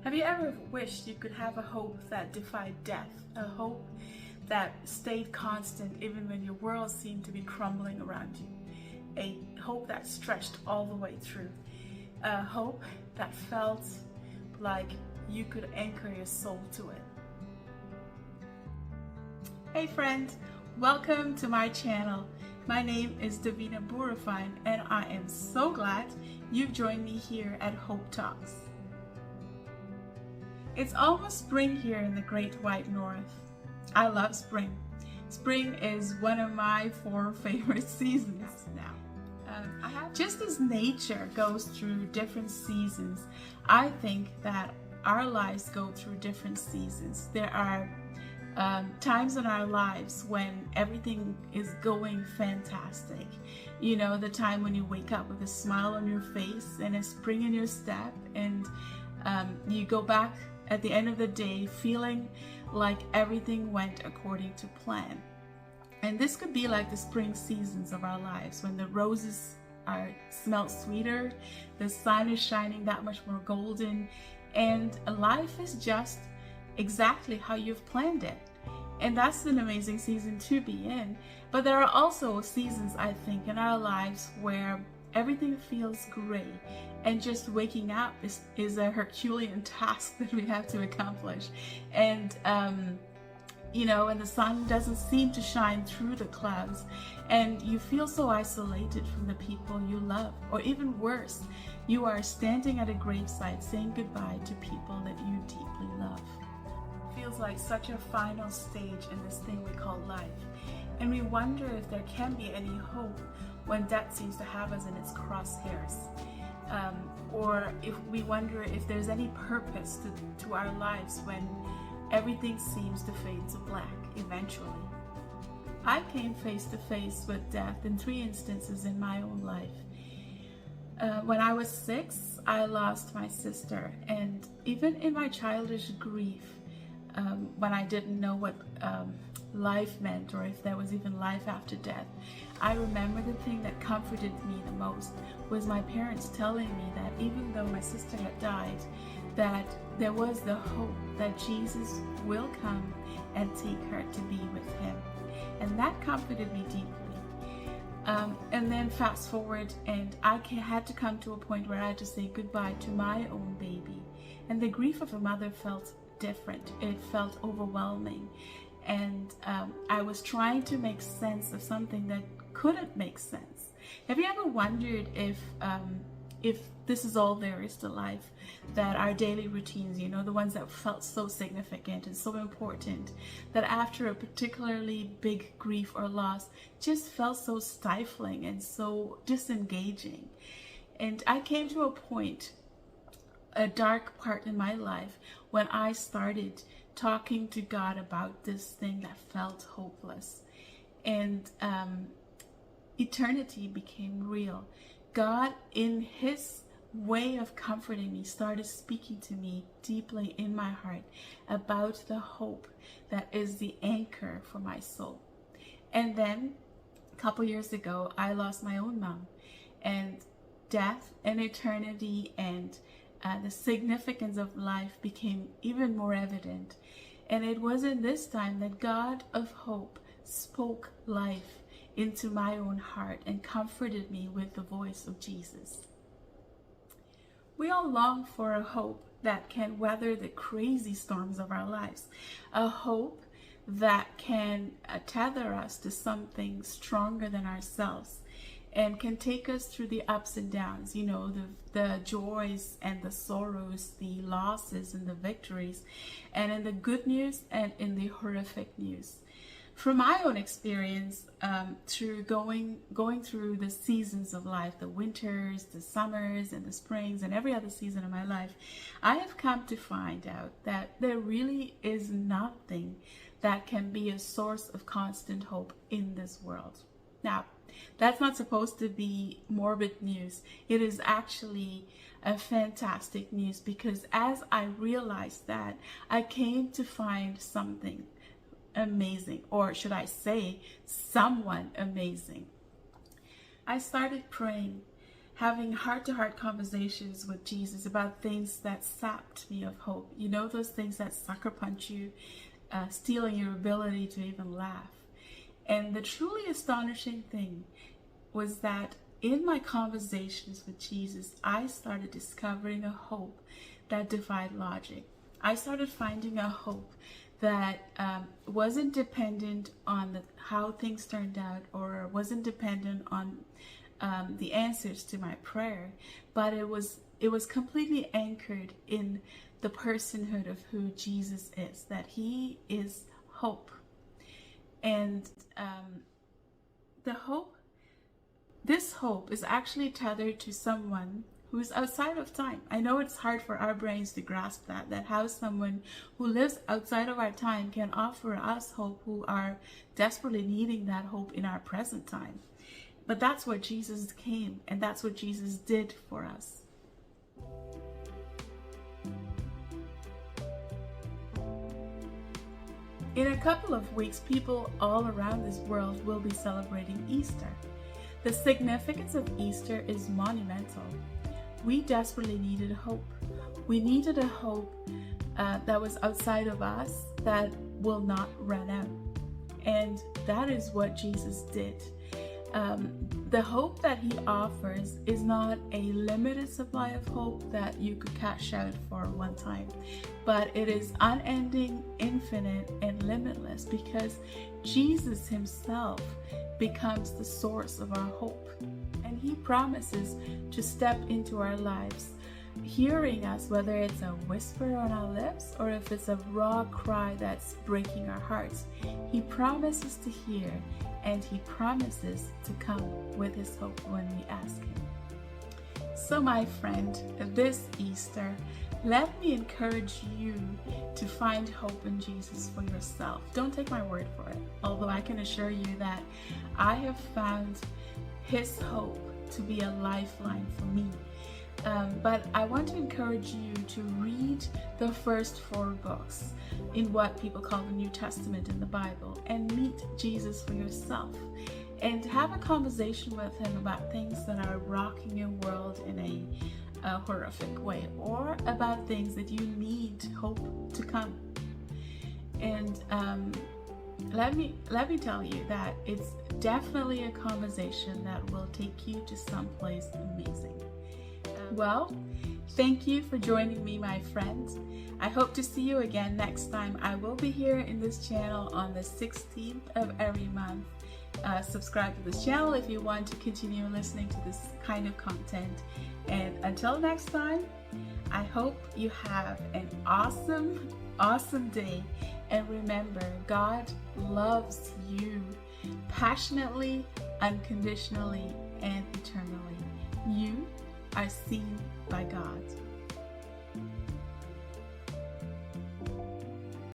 Have you ever wished you could have a hope that defied death? A hope that stayed constant even when your world seemed to be crumbling around you? A hope that stretched all the way through. A hope that felt like you could anchor your soul to it. Hey friend, welcome to my channel. My name is Davina Burafine and I am so glad you've joined me here at Hope Talks. It's almost spring here in the Great White North. I love spring. Spring is one of my 4 favorite seasons now. Just as nature goes through different seasons, I think that our lives go through different seasons. There are times in our lives when everything is going fantastic. You know, the time when you wake up with a smile on your face and a spring in your step, and you go back at the end of the day feeling like everything went according to plan. And this could be like the spring seasons of our lives, when the roses smell sweeter, the sun is shining that much more golden, and life is just exactly how you've planned it. And that's an amazing season to be in. But there are also seasons, I think, in our lives where everything feels gray, and just waking up is a Herculean task that we have to accomplish. And you know, and the sun doesn't seem to shine through the clouds, and you feel so isolated from the people you love. Or even worse, you are standing at a gravesite saying goodbye to people that you deeply love. Feels like such a final stage in this thing we call life, and we wonder if there can be any hope when death seems to have us in its crosshairs, or if we wonder if there's any purpose to our lives when everything seems to fade to black eventually. I came face to face with death in 3 instances in my own life. When I was 6, I lost my sister, and even in my childish grief, when I didn't know what life meant, or if there was even life after death, I remember the thing that comforted me the most was my parents telling me that even though my sister had died, that there was the hope that Jesus will come and take her to be with him. And that comforted me deeply. And then fast forward, and I had to come to a point where I had to say goodbye to my own baby. And the grief of a mother felt different. It felt overwhelming. And I was trying to make sense of something that couldn't make sense. Have you ever wondered if this is all there is to life, that our daily routines, you know, the ones that felt so significant and so important, that after a particularly big grief or loss just felt so stifling and so disengaging? And I came to a point, a dark part in my life, when I started talking to God about this thing that felt hopeless, and eternity became real. God, in his way of comforting me, started speaking to me deeply in my heart about the hope that is the anchor for my soul. And then a couple years ago, I lost my own mom, and death and eternity and the significance of life became even more evident. And it was in this time that God of hope spoke life into my own heart and comforted me with the voice of Jesus. We all long for a hope that can weather the crazy storms of our lives, a hope that can tether us to something stronger than ourselves, and can take us through the ups and downs, you know, the joys and the sorrows, the losses and the victories, and in the good news and in the horrific news. From my own experience, through going through the seasons of life, the winters, the summers, and the springs, and every other season of my life, I have come to find out that there really is nothing that can be a source of constant hope in this world. Now, that's not supposed to be morbid news. It is actually a fantastic news, because as I realized that, I came to find something amazing, or should I say, someone amazing. I started praying having heart-to-heart conversations with Jesus about things that sapped me of hope. You know, those things that sucker punch you, stealing your ability to even laugh. And the truly astonishing thing was that in my conversations with Jesus, I started discovering a hope that defied logic. I started finding a hope that wasn't dependent on how things turned out, or wasn't dependent on the answers to my prayer, but it was completely anchored in the personhood of who Jesus is, that he is hope. And this hope is actually tethered to someone who's outside of time. I know it's hard for our brains to grasp that how someone who lives outside of our time can offer us hope, who are desperately needing that hope in our present time. But that's what Jesus came, and that's what Jesus did for us. In a couple of weeks, people all around this world will be celebrating Easter. The significance of Easter is monumental. We desperately needed hope. We needed a hope that was outside of us, that will not run out. And that is what Jesus did. The hope that he offers is not a limited supply of hope that you could cash out for one time, but it is unending, infinite, and limitless, because Jesus himself becomes the source of our hope. And he promises to step into our lives, hearing us, whether it's a whisper on our lips or if it's a raw cry that's breaking our hearts. He promises to hear, and he promises to come with his hope when we ask him. So my friend, this Easter, let me encourage you to find hope in Jesus for yourself. Don't take my word for it, although I can assure you that I have found his hope to be a lifeline for me. But I want to encourage you to read the first 4 books in what people call the New Testament in the Bible, and meet Jesus for yourself, and have a conversation with him about things that are rocking your world in a horrific way, or about things that you need hope to come. And let me tell you that it's definitely a conversation that will take you to someplace amazing. Well, thank you for joining me, my friends. I hope to see you again next time. I will be here in this channel on the 16th of every month. Subscribe to this channel if you want to continue listening to this kind of content. And until next time, I hope you have an awesome day. And remember, God loves you passionately, unconditionally, and eternally. You are seen by God.